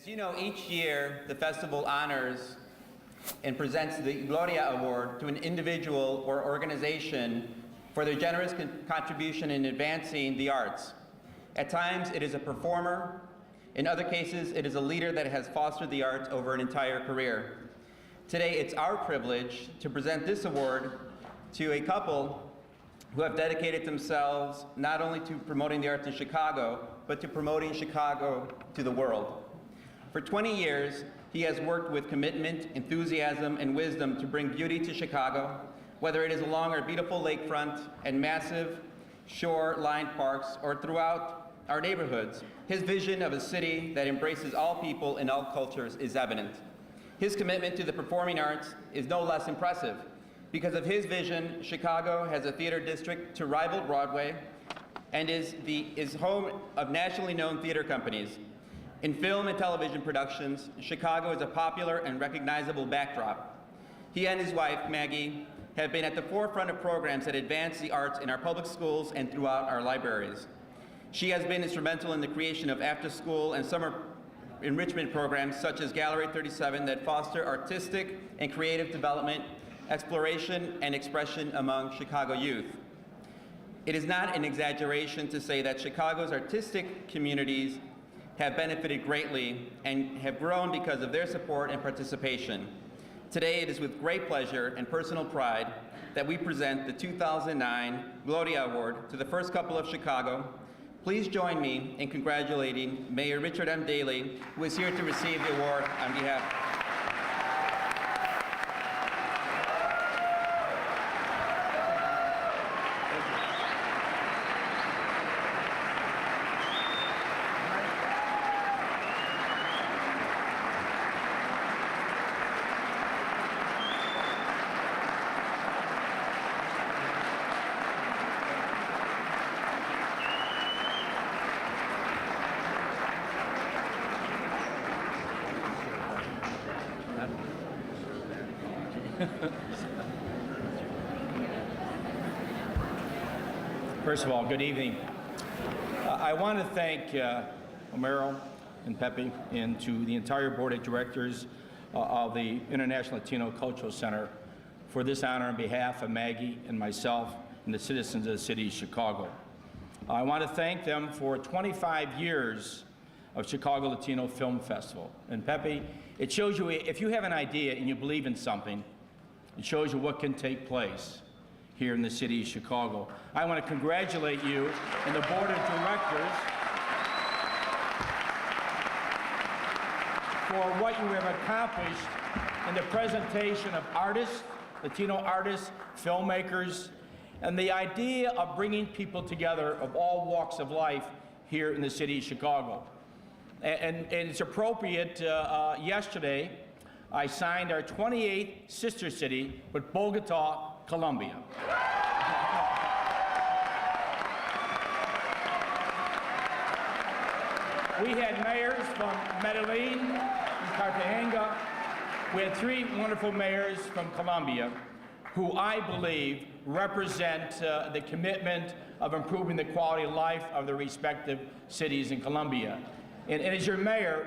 As you know, each year the festival honors and presents the Gloria Award to an individual or organization for their generous contribution in advancing the arts. At times it is a performer, in other cases it is a leader that has fostered the arts over an entire career. Today it's our privilege to present this award to a couple who have dedicated themselves not only to promoting the arts in Chicago, but to promoting Chicago to the world. For 20 years, he has worked with commitment, enthusiasm, and wisdom to bring beauty to Chicago, whether it is along our beautiful lakefront and massive shore-lined parks or throughout our neighborhoods. His vision of a city that embraces all people and all cultures is evident. His commitment to the performing arts is no less impressive. Because of his vision, Chicago has a theater district to rival Broadway and is home of nationally known theater companies. In film and television productions, Chicago is a popular and recognizable backdrop. He and his wife, Maggie, have been at the forefront of programs that advance the arts in our public schools and throughout our libraries. She has been instrumental in the creation of after-school and summer enrichment programs such as Gallery 37 that foster artistic and creative development, exploration, and expression among Chicago youth. It is not an exaggeration to say that Chicago's artistic communities have benefited greatly and have grown because of their support and participation. Today, it is with great pleasure and personal pride that we present the 2009 Gloria Award to the first couple of Chicago. Please join me in congratulating Mayor Richard M. Daley, who is here to receive the award on behalf. First of all, good evening. I want to thank Homero and Pepe and to the entire board of directors of the International Latino Cultural Center for this honor on behalf of Maggie and myself and the citizens of the city of Chicago. I want to thank them for 25 years of Chicago Latino Film Festival. And Pepe, it shows you, if you have an idea and you believe in something, it shows you what can take place here in the city of Chicago. I want to congratulate you and the board of directors for what you have accomplished in the presentation of artists, Latino artists, filmmakers, and the idea of bringing people together of all walks of life here in the city of Chicago. And it's appropriate, yesterday, I signed our 28th sister city with Bogota, Colombia. We had mayors from Medellin and Cartagena. We had three wonderful mayors from Colombia who I believe represent the commitment of improving the quality of life of the respective cities in Colombia. And as your mayor,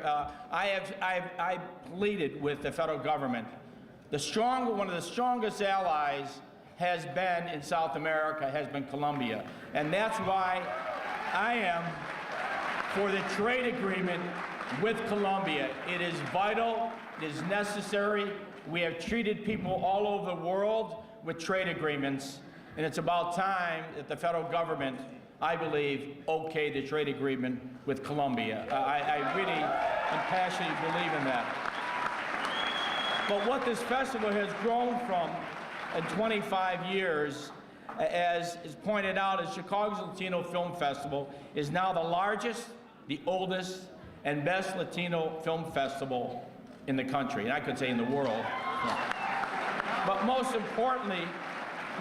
I pleaded with the federal government. One of the strongest allies has been in South America, has been Colombia. And that's why I am for the trade agreement with Colombia. It is vital, it is necessary. We have treated people all over the world with trade agreements, and it's about time that the federal government, I believe, okay the trade agreement with Colombia. I really and passionately believe in that. But what this festival has grown from in 25 years, as is pointed out, as Chicago's Latino Film Festival is now the largest, the oldest, and best Latino film festival in the country, and I could say in the world. But most importantly,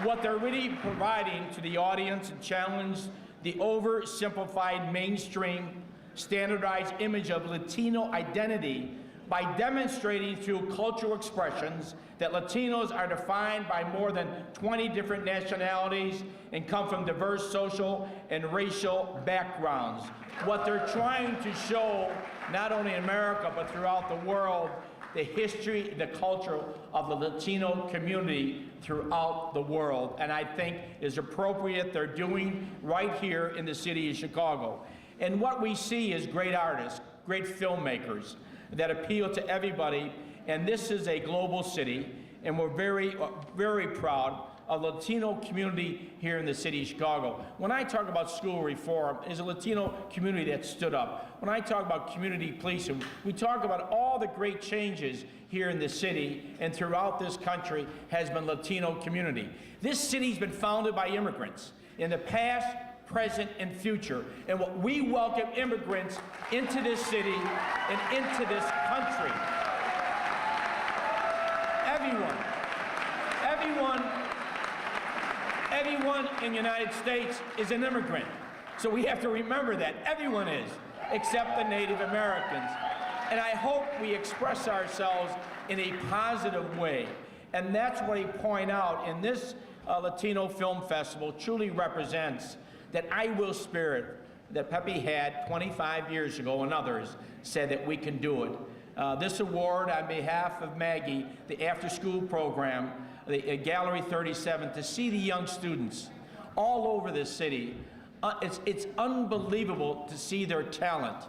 what they're really providing to the audience and challenge the oversimplified, mainstream, standardized image of Latino identity by demonstrating through cultural expressions that Latinos are defined by more than 20 different nationalities and come from diverse social and racial backgrounds. What they're trying to show, not only in America, but throughout the world, the history, the culture of the Latino community throughout the world. And I think is appropriate they're doing right here in the city of Chicago. And what we see is great artists, great filmmakers that appeal to everybody. And this is a global city, and we're very, very proud of the Latino community here in the city of Chicago. When I talk about school reform, there's a Latino community that stood up. When I talk about community policing, we talk about all the great changes here in the city and throughout this country has been Latino community. This city's been founded by immigrants in the past, present, and future. And we welcome immigrants into this city and into this country. Everyone in the United States is an immigrant. So we have to remember that. Everyone is, except the Native Americans. And I hope we express ourselves in a positive way. And that's what I point out in this Latino Film Festival truly represents that I will spirit that Pepe had 25 years ago and others said that we can do it. This award on behalf of Maggie, the after-school program, the Gallery 37, to see the young students all over this city, it's unbelievable to see their talent.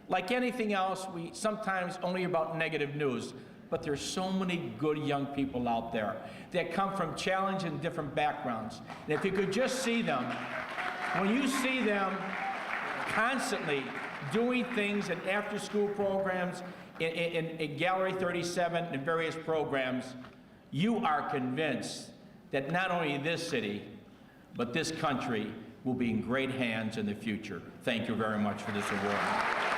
Like anything else, we sometimes only hear about negative news, but there's so many good young people out there that come from challenging different backgrounds. And if you could just see them, when you see them constantly doing things in after-school programs, in Gallery 37 and various programs, you are convinced that not only this city, but this country will be in great hands in the future. Thank you very much for this award.